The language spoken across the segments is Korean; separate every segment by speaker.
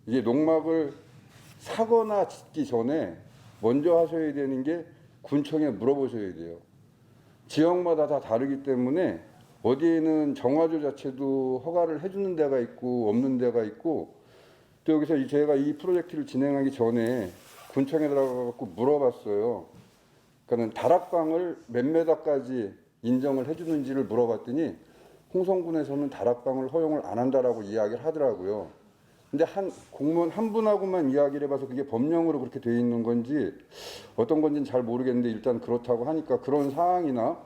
Speaker 1: 이게 농막을 사거나 짓기 전에 먼저 하셔야 되는 게 군청에 물어보셔야 돼요. 지역마다 다 다르기 때문에 어디에는 정화조 자체도 허가를 해주는 데가 있고 없는 데가 있고, 또 여기서 제가 이 프로젝트를 진행하기 전에 군청에 들어가서 물어봤어요. 그러니까 다락방을 몇 메다까지 인정을 해주는지를 물어봤더니 홍성군에서는 다락방을 허용을 안 한다라고 이야기를 하더라고요. 근데 한 공무원 한 분하고만 이야기를 해봐서 그게 법령으로 그렇게 돼 있는 건지 어떤 건지는 잘 모르겠는데, 일단 그렇다고 하니까 그런 사항이나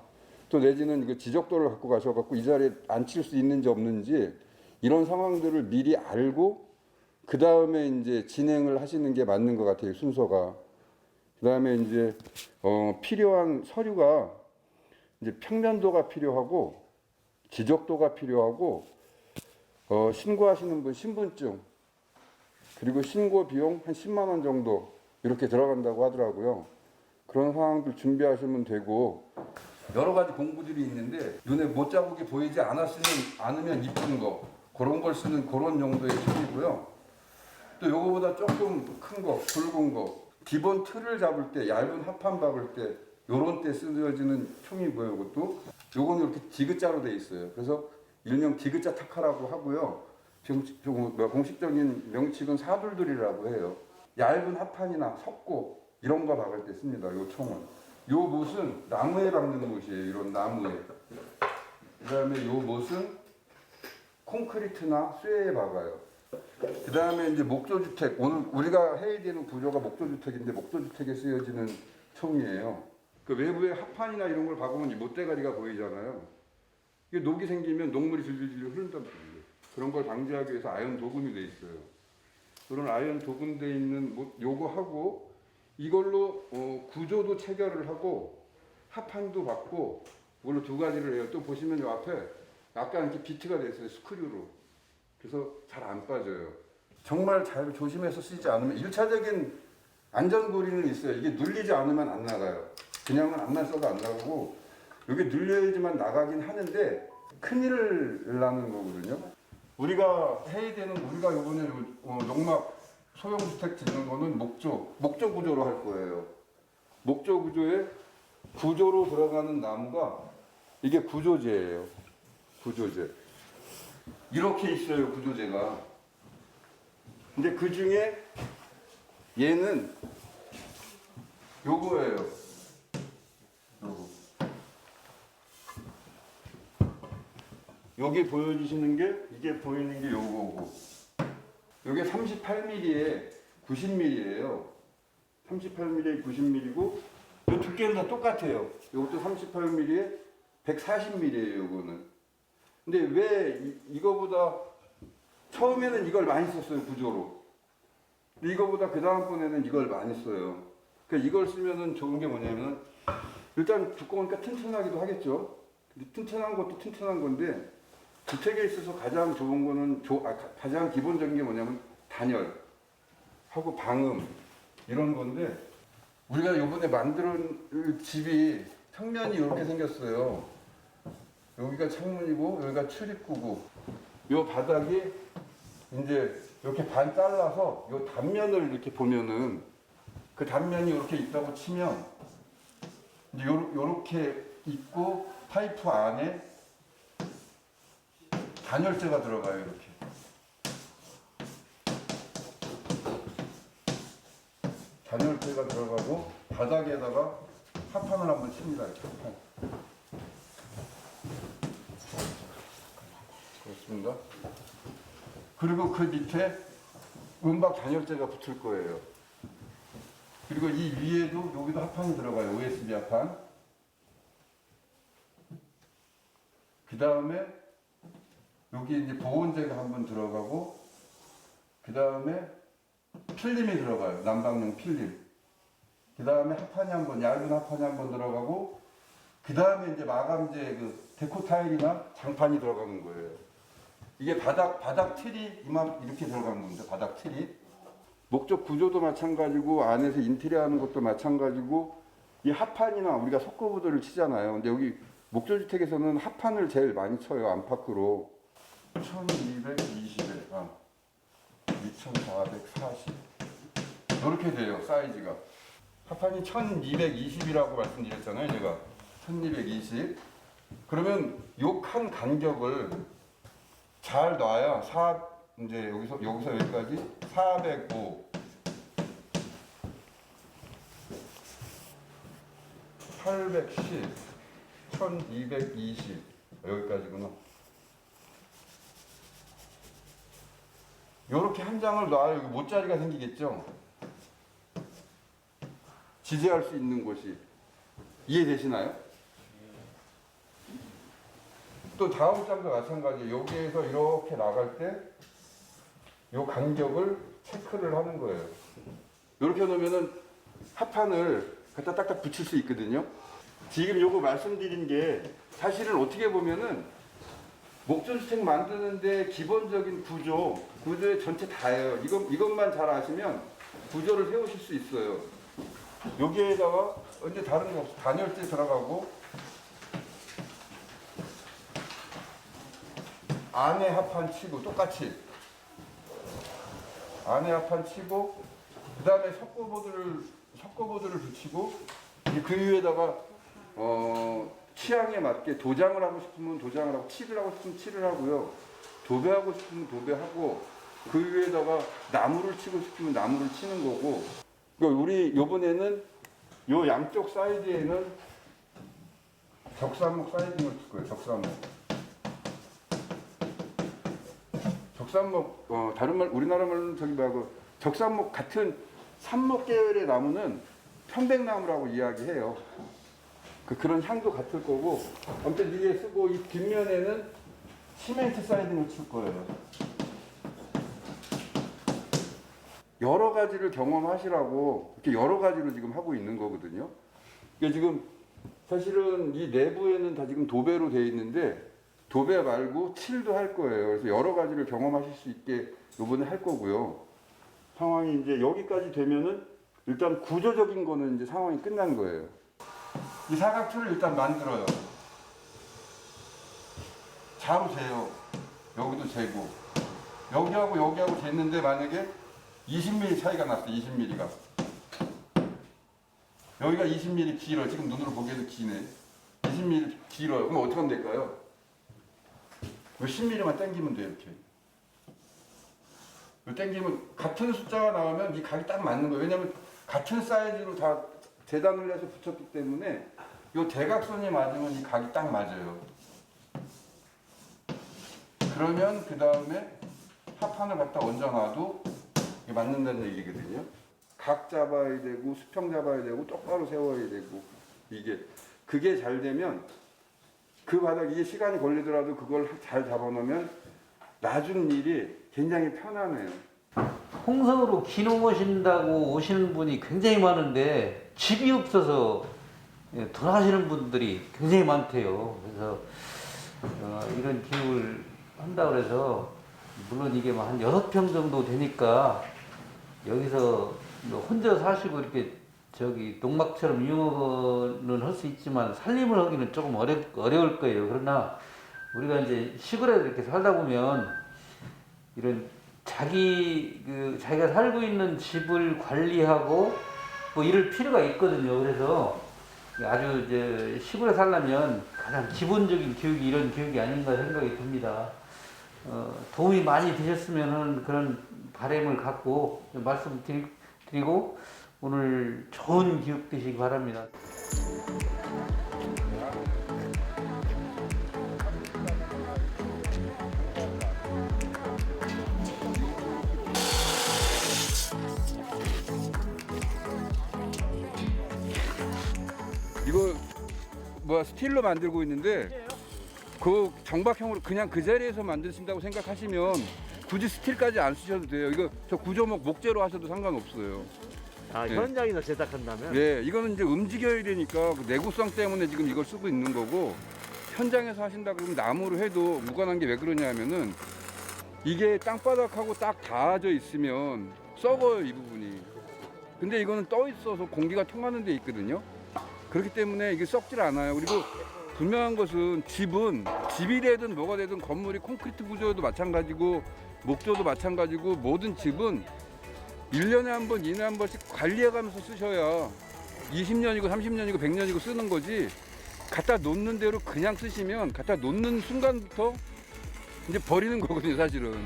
Speaker 1: 또 내지는 그 지적도를 갖고 가셔갖고 이 자리에 앉힐 수 있는지 없는지 이런 상황들을 미리 알고 그 다음에 이제 진행을 하시는 게 맞는 것 같아요, 순서가. 그 다음에 이제 필요한 서류가 이제 평면도가 필요하고 지적도가 필요하고 신고하시는 분 신분증, 그리고 신고 비용 한 10만 원 정도 이렇게 들어간다고 하더라고요. 그런 상황들 준비하시면 되고, 여러 가지 공부들이 있는데 눈에 못자국이 보이지 않으면 이쁜 거, 그런 걸 쓰는 그런 용도의 총이고요. 또 요거보다 조금 큰 거, 굵은 거, 기본 틀을 잡을 때, 얇은 합판 박을 때 요런 때 쓰여지는 총이고요. 이것도 요거는 이렇게 디귿자로 돼 있어요. 그래서 일명 디귿자 타카라고 하고요. 공식적인 명칭은 사둘둘이라고 해요. 얇은 합판이나 석고 이런 거 박을 때 씁니다. 요 총은. 요 못은 나무에 박는 못이에요. 이런 나무에. 그 다음에 요 못은 콘크리트나 쇠에 박아요. 그 다음에 이제 목조주택. 오늘 우리가 해야 되는 구조가 목조주택인데 목조주택에 쓰여지는 총이에요. 그 외부에 합판이나 이런 걸 박으면 이 못대가리가 보이잖아요. 이게 녹이 생기면 녹물이 질질질 흐른단 말이에요. 그런 걸 방지하기 위해서 아연 도금이 돼 있어요. 그런 아연 도금돼 있는 요거 하고 이걸로 구조도 체결을 하고 합판도 받고, 이걸로 두 가지를 해요. 또 보시면 요 앞에 약간 이렇게 비트가 돼 있어요, 스크류로. 그래서 잘 안 빠져요. 정말 잘 조심해서 쓰지 않으면 1차적인 안전고리는 있어요. 이게 눌리지 않으면 안 나가요. 그냥은 앞만 써도 안 나가고, 이게 눌려야지만 나가긴 하는데 큰일 나는 거거든요. 우리가 해야 되는, 우리가 이번에 농막 소형주택 짓는 거는 목조 구조로 할 거예요. 목조 구조에 구조로 들어가는 나무가 이게 구조재예요. 구조재. 이렇게 있어요, 구조재가. 근데 그 중에 얘는 요거예요. 요거. 여기 보여주시는 게, 이게 보이는 게 요거고, 요게 38mm에 90mm예요. 38mm에 90mm고, 요 두께는 다 똑같아요. 요것도 38mm에 140mm예요, 요거는. 근데 왜 이거보다 처음에는 이걸 많이 썼어요, 구조로. 근데 이거보다 그 다음번에는 이걸 많이 써요. 그러니까 이걸 쓰면은 좋은 게 뭐냐면, 일단 두꺼우니까 튼튼하기도 하겠죠. 근데 튼튼한 것도 튼튼한 건데, 주택에 있어서 가장 좋은 거는, 가장 기본적인 게 뭐냐면 단열하고 방음 이런 건데, 우리가 요번에 만든 집이 평면이 이렇게 생겼어요. 여기가 창문이고 여기가 출입구고, 요 바닥이 이제 이렇게 반 잘라서 요 단면을 이렇게 보면은, 그 단면이 이렇게 있다고 치면 이제 요렇게 있고 파이프 안에 단열재가 들어가요, 이렇게. 단열재가 들어가고 바닥에다가 합판을 한번 칩니다, 이렇게 합판. 그렇습니다. 그리고 그 밑에 은박 단열재가 붙을 거예요. 그리고 이 위에도 여기도 합판이 들어가요, OSB 합판. 그 다음에 여기 이제 보온재가 한번 들어가고, 그 다음에 필름이 들어가요. 난방용 필름. 그 다음에 합판이 한번, 얇은 합판이 한번 들어가고, 그 다음에 이제 마감재, 그 데코 타일이나 장판이 들어가는 거예요. 이게 바닥 틀이 이렇게 들어가는 겁니다. 바닥 틀이. 목적 구조도 마찬가지고, 안에서 인테리어 하는 것도 마찬가지고, 이 합판이나 우리가 석고보드를 치잖아요. 근데 여기 목조주택에서는 합판을 제일 많이 쳐요, 안팎으로. 1220에, 2440 이렇게 돼요. 사이즈가. 합판이 1220이라고 말씀드렸잖아요. 제가 1220. 그러면 요 칸 간격을 잘 놔야 이제 여기서 여기까지 405 810 1220 여기까지구나. 요렇게 한 장을 놔야 여기 못자리가 생기겠죠. 지지할 수 있는 곳이. 이해되시나요? 또 다음 장도 마찬가지예요. 여기에서 이렇게 나갈 때 요 간격을 체크를 하는 거예요. 이렇게 놓으면은 합판을 갖다 딱딱 붙일 수 있거든요. 지금 요거 말씀드린 게 사실은 어떻게 보면은 목전 스택 만드는데 기본적인 구조의 전체 다예요. 이것만 잘 아시면 구조를 세우실 수 있어요. 여기에다가 이제 다른 거 없어. 단열재 들어가고 안에 합판 치고 똑같이 안에 합판 치고 그 다음에 석고보드를 붙이고 그 위에다가 취향에 맞게 도장을 하고 싶으면 도장을 하고 칠을 하고 싶으면 칠을 하고요. 도배하고 싶으면 도배하고 그 위에다가 나무를 치고 싶으면 나무를 치는 거고. 그러니까 우리 요번에는 요 양쪽 사이드에는 적산목 사이딩을 칠 거예요. 적산목 다른 말 우리나라 말로는 적산목 같은 산목 계열의 나무는 편백나무라고 이야기해요. 그런 향도 같을 거고. 아무튼 이게 쓰고 이 뒷면에는 시멘트 사이딩을 칠 거예요. 여러 가지를 경험하시라고 이렇게 여러 가지로 지금 하고 있는 거거든요. 이게 지금 사실은 이 내부에는 다 지금 도배로 되어 있는데 도배 말고 칠도 할 거예요. 그래서 여러 가지를 경험하실 수 있게 이번에 할 거고요. 상황이 이제 여기까지 되면은 일단 구조적인 거는 이제 상황이 끝난 거예요. 이 사각틀을 일단 만들어요. 자로 재요. 여기도 재고 여기하고 쟀는데 만약에 20mm 차이가 났어. 20mm가 여기가 20mm 길어. 지금 눈으로 보기에도 기네. 20mm 길어요. 그럼 어떻게 하면 될까요? 10mm만 당기면 돼요. 이렇게 당기면 같은 숫자가 나오면 이 각이 딱 맞는 거예요. 왜냐면 같은 사이즈로 다 재단을 해서 붙였기 때문에 이 대각선이 맞으면 이 각이 딱 맞아요. 그러면 그 다음에 합판을 갖다 얹어놔도 이게 맞는다는 얘기거든요. 각 잡아야 되고 수평 잡아야 되고 똑바로 세워야 되고 그게 잘 되면 그 바닥 이게 시간이 걸리더라도 그걸 잘 잡아놓으면 놔준 일이 굉장히 편하네요.
Speaker 2: 홍성으로 기농 오신다고 오시는 분이 굉장히 많은데 집이 없어서 돌아가시는 분들이 굉장히 많대요. 그래서 이런 기육을 한다 그래서 물론 이게 한 6평 정도 되니까 여기서 혼자 사시고 이렇게 농막처럼 이용은 할 수 있지만 살림을 하기는 조금 어려울 거예요. 그러나 우리가 이제 시골에 이렇게 살다 보면 이런 자기가 살고 있는 집을 관리하고 뭐 이럴 필요가 있거든요. 그래서 아주 이제 시골에 살려면 가장 기본적인 교육이 이런 교육이 아닌가 생각이 듭니다. 도움이 많이 되셨으면 하는 그런 바람을 갖고 말씀드리고 오늘 좋은 교육 되시기 바랍니다.
Speaker 1: 이거 스틸로 만들고 있는데 그 정박형으로 그냥 그 자리에서 만드신다고 생각하시면 굳이 스틸까지 안 쓰셔도 돼요. 이거 저 구조목 목재로 하셔도 상관없어요.
Speaker 3: 네. 현장에서 제작한다면?
Speaker 1: 네, 이거는 이제 움직여야 되니까 그 내구성 때문에 지금 이걸 쓰고 있는 거고, 현장에서 하신다 그러면 나무로 해도 무관한 게 왜 그러냐면은 이게 땅바닥하고 딱 닿아져 있으면 썩어요, 이 부분이. 근데 이거는 떠 있어서 공기가 통하는 데 있거든요. 그렇기 때문에 이게 썩질 않아요. 그리고 분명한 것은 집이 되든 뭐가 되든 건물이 콘크리트 구조도 마찬가지고 목조도 마찬가지고 모든 집은 1년에 한 번, 2년에 한 번씩 관리해가면서 쓰셔야 20년이고 30년이고 100년이고 쓰는 거지. 갖다 놓는 대로 그냥 쓰시면 갖다 놓는 순간부터 이제 버리는 거거든요, 사실은.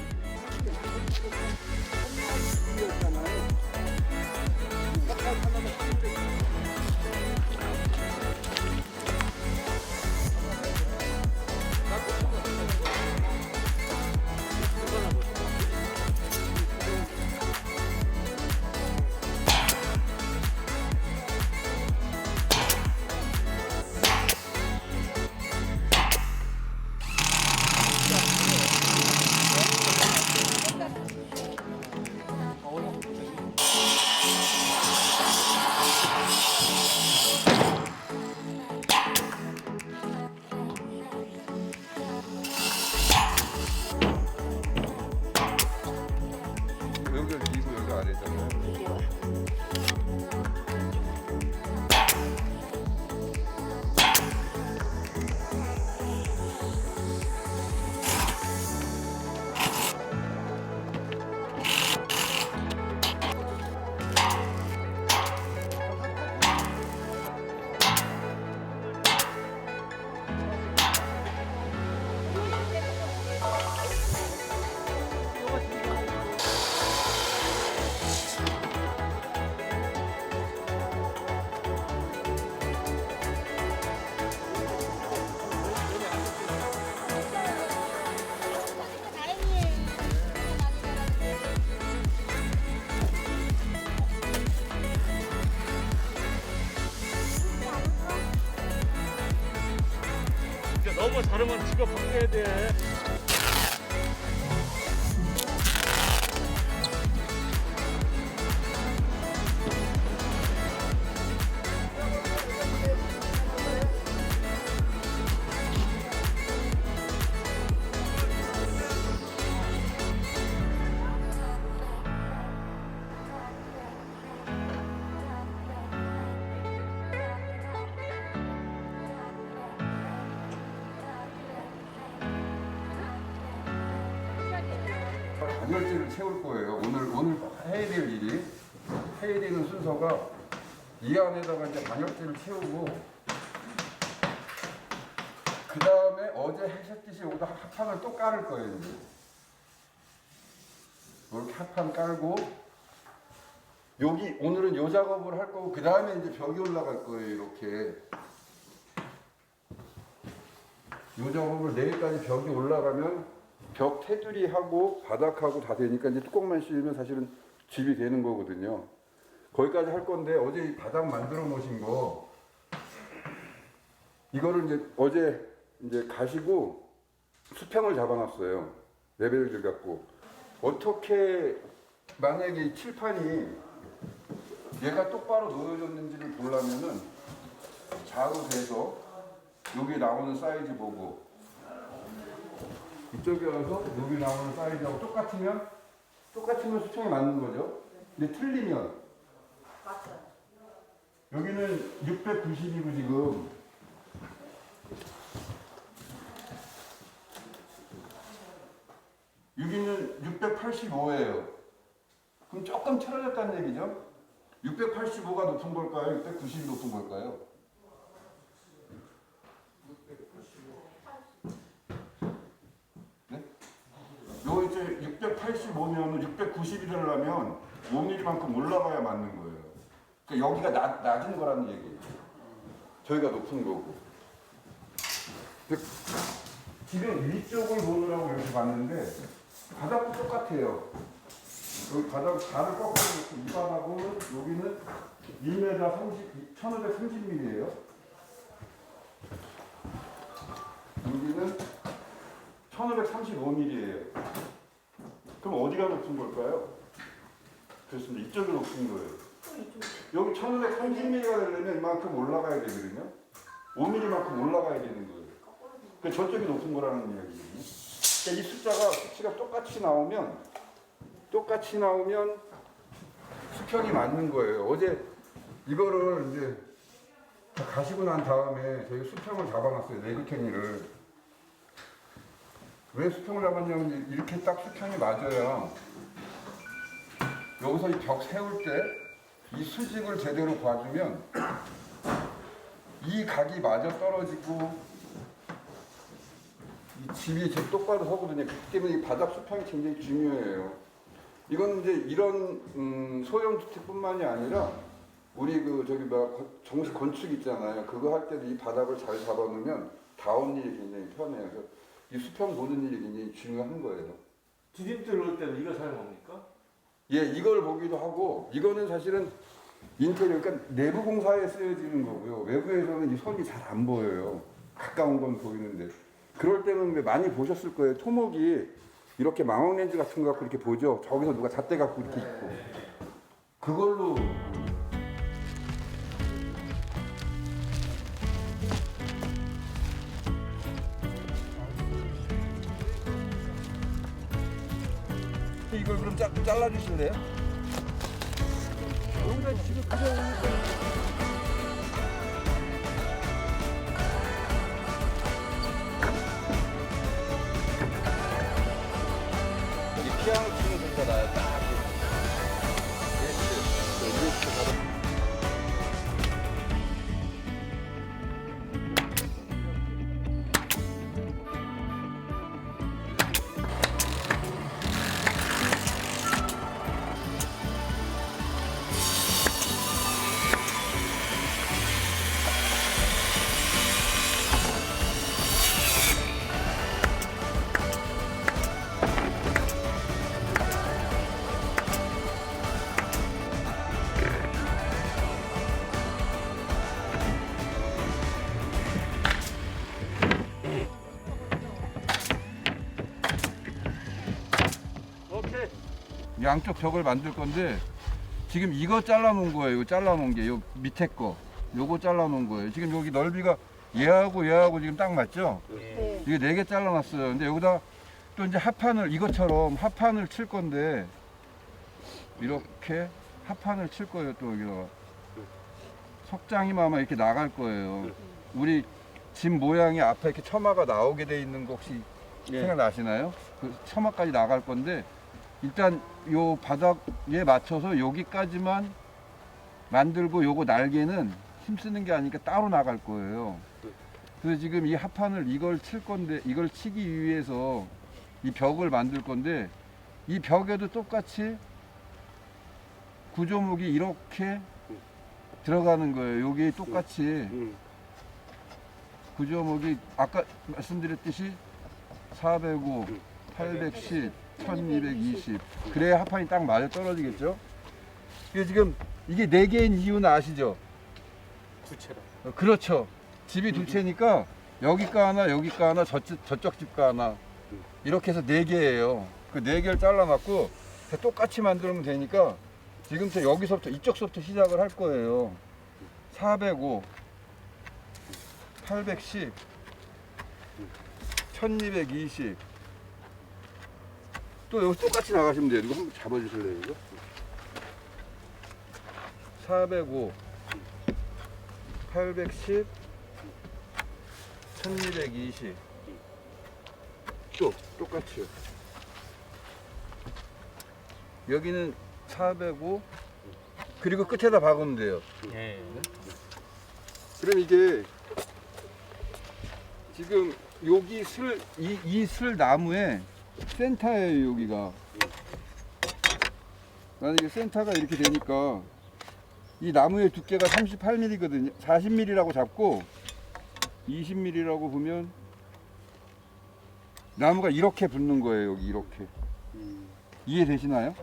Speaker 1: 여기가 위고 여기가 아래잖아요.
Speaker 3: 너무 다르면 직업 바꿔야 돼.
Speaker 1: 단열재를 채울 거예요. 오늘 해야 될 일이 해야 되는 순서가 이 안에다가 이제 단열재를 채우고 그 다음에 어제 하셨듯이 여기다 합판을 또 깔을 거예요. 이제. 이렇게 합판 깔고 여기 오늘은 요 작업을 할 거고 그 다음에 이제 벽이 올라갈 거예요. 이렇게 요 작업을 내일까지 벽이 올라가면 벽 테두리 하고 바닥하고 다 되니까 이제 뚜껑만 씌우면 사실은 집이 되는 거거든요. 거기까지 할 건데 어제 이 바닥 만들어 놓으신 거 이거를 이제 어제 이제 가시고 수평을 잡아놨어요. 레벨을 갖고 어떻게 만약에 이 칠판이 얘가 똑바로 놓여졌는지를 보려면은 좌우 돼서 여기 나오는 사이즈 보고 이쪽에 와서 여기 나오는 사이즈하고 똑같으면 수평이 맞는 거죠. 근데 틀리면 여기는 690이고 지금 여기는 685예요. 그럼 조금 틀어졌다는 얘기죠. 685가 높은 걸까요? 690이 높은 걸까요? 요 이제 685면 690이 되려면 5mm만큼 올라가야 맞는 거예요. 그러니까 여기가 낮은 거라는 얘기예요. 저희가 높은 거고. 지금 위쪽을 보느라고 이렇게 봤는데 바닥도 똑같아요. 여기 바닥 발을 꺾어놓고 이 바닥은 여기는 1m 1530mm예요. 여기는 1535mm예요. 그럼 어디가 높은 걸까요? 그렇습니다. 이쪽이 높은 거예요. 여기 1530mm가 되려면 이만큼 올라가야 되거든요. 5mm만큼 올라가야 되는 거예요. 그러니까 저쪽이 높은 거라는 이야기거든요. 그러니까 이 수치가 똑같이 나오면 수평이 맞는 거예요. 어제 이거를 이제 자, 가시고 난 다음에 저희 수평을 잡아놨어요. 내극행이를. 왜 수평을 잡았냐면 이렇게 딱 수평이 맞아야 여기서 이 벽 세울 때 이 수직을 제대로 봐주면 이 각이 맞아 떨어지고 이 집이 좀 똑바로 서거든요. 그렇기 때문에 이 바닥 수평이 굉장히 중요해요. 이건 이제 이런 소형 주택뿐만이 아니라 우리 그 저기 뭐 정식 건축 있잖아요. 그거 할 때도 이 바닥을 잘 잡아놓으면 다운 일이 굉장히 편해요. 그래서 이 수평 보는 일이 굉장히 중요한 거예요.
Speaker 3: 디딤돌 넣을 때는 이거 사용합니까?
Speaker 1: 예, 이걸 보기도 하고 이거는 사실은 인테리어, 그러니까 내부 공사에 쓰여지는 거고요. 외부에서는 이 선이 잘 안 보여요. 가까운 건 보이는데. 그럴 때는 많이 보셨을 거예요. 토목이 이렇게 망원 렌즈 같은 거 갖고 이렇게 보죠. 저기서 누가 잣대 갖고 이렇게 있고. 그걸로 이걸 그럼 잘라주실래요? 여기다 지금 그냥 이 피아노 치는 소리가 나요. 딱.
Speaker 3: 오케이.
Speaker 1: 양쪽 벽을 만들 건데 지금 이거 잘라 놓은 거예요. 이거 잘라 놓은 게 요 밑에 거. 요거 잘라 놓은 거예요. 지금 여기 넓이가 얘하고 지금 딱 맞죠?
Speaker 4: 네.
Speaker 1: 이게 4개 잘라 놨어요. 근데 여기다 또 이제 합판을 이것처럼 합판을 칠 건데 이렇게 합판을 칠 거예요. 또 여기다가 석장이면 아마 이렇게 나갈 거예요. 우리 집 모양이 앞에 이렇게 처마가 나오게 돼 있는 거 혹시 생각나시나요? 그 처마까지 나갈 건데 일단 요 바닥에 맞춰서 여기까지만 만들고 요거 날개는 힘쓰는 게 아니니까 따로 나갈 거예요. 그래서 지금 이 합판을 이걸 칠 건데 이걸 치기 위해서 이 벽을 만들 건데 이 벽에도 똑같이 구조목이 이렇게 들어가는 거예요. 여기 똑같이 구조목이 아까 말씀드렸듯이 405, 810, 1220 그래야 합판이 딱 맞아 떨어지겠죠. 이게 지금 이게 4개인 이유는 아시죠?
Speaker 3: 두 채라.
Speaker 1: 그렇죠. 집이 두 채니까 여기 거 하나 여기 거 하나 저쪽 집 거 하나 이렇게 해서 4개예요. 그 4개를 잘라놨고 똑같이 만들면 되니까 지금부터 여기서부터 이쪽서부터 시작을 할 거예요. 405, 810, 1220 또 여기 똑같이 나가시면 돼요. 이거 한번 잡아주실래요? 이거? 405, 810, 1220 또 똑같이요. 여기는 405 그리고 끝에다 박으면 돼요.
Speaker 3: 예.
Speaker 1: 그럼 이게 지금 여기 이 슬 나무에 센터예요. 여기가 만약에 센터가 이렇게 되니까 이 나무의 두께가 38mm거든요. 40mm라고 잡고 20mm라고 보면 나무가 이렇게 붙는 거예요. 여기 이렇게 이해되시나요?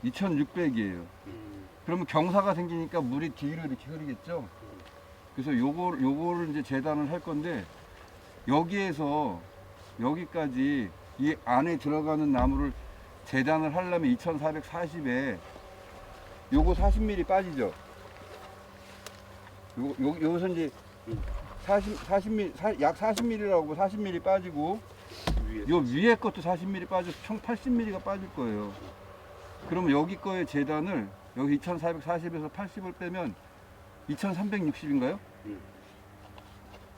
Speaker 1: 2600이에요. 그러면 경사가 생기니까 물이 뒤로 이렇게 흐르겠죠. 그래서 요거를 이제 재단을 할 건데 여기에서 여기까지 이 안에 들어가는 나무를 재단을 하려면 2440에 요거 40mm 빠지죠. 여기서 이제 40mm, 약 40mm라고 40mm 빠지고 요 위에 것도 40mm 빠져서 총 80mm가 빠질 거예요. 그러면 여기 거의 재단을 여기 2440에서 80을 빼면 2360인가요?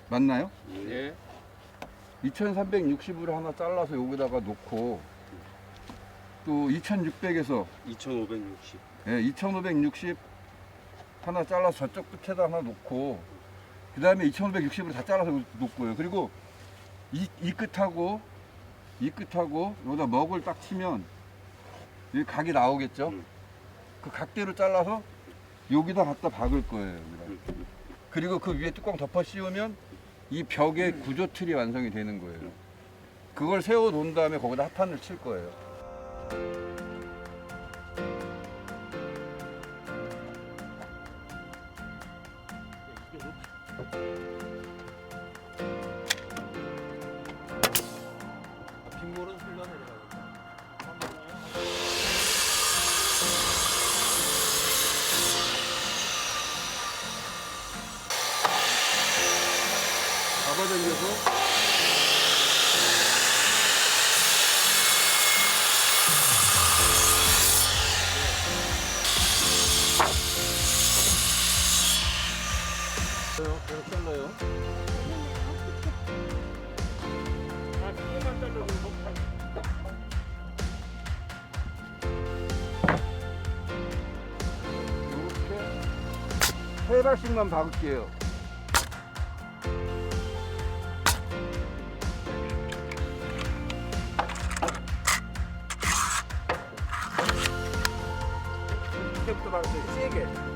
Speaker 1: 맞나요?
Speaker 3: 예.
Speaker 1: 2360으로 하나 잘라서 여기다가 놓고 또 2600에서
Speaker 4: 2560.
Speaker 1: 예, 2560 하나 잘라서 저쪽 끝에다 하나 놓고 그 다음에 2560으로 다 잘라서 놓고요. 그리고 이 끝하고 이 끝하고 여기다 먹을 딱 치면 여기 각이 나오겠죠? 그 각대로 잘라서 여기다 갖다 박을 거예요. 여기다. 그리고 그 위에 뚜껑 덮어 씌우면 이 벽의 구조 틀이 완성이 되는 거예요. 그걸 세워 놓은 다음에 거기다 합판을 칠 거예요.
Speaker 4: 빗물은 흘러내려가겠다.
Speaker 1: 잡아당겨서
Speaker 4: 계속 잘라요.
Speaker 3: 아, 그거만 잘라도
Speaker 1: 이렇게 세 발씩만 박을게요.
Speaker 4: 이때부터 박으세요. 세게.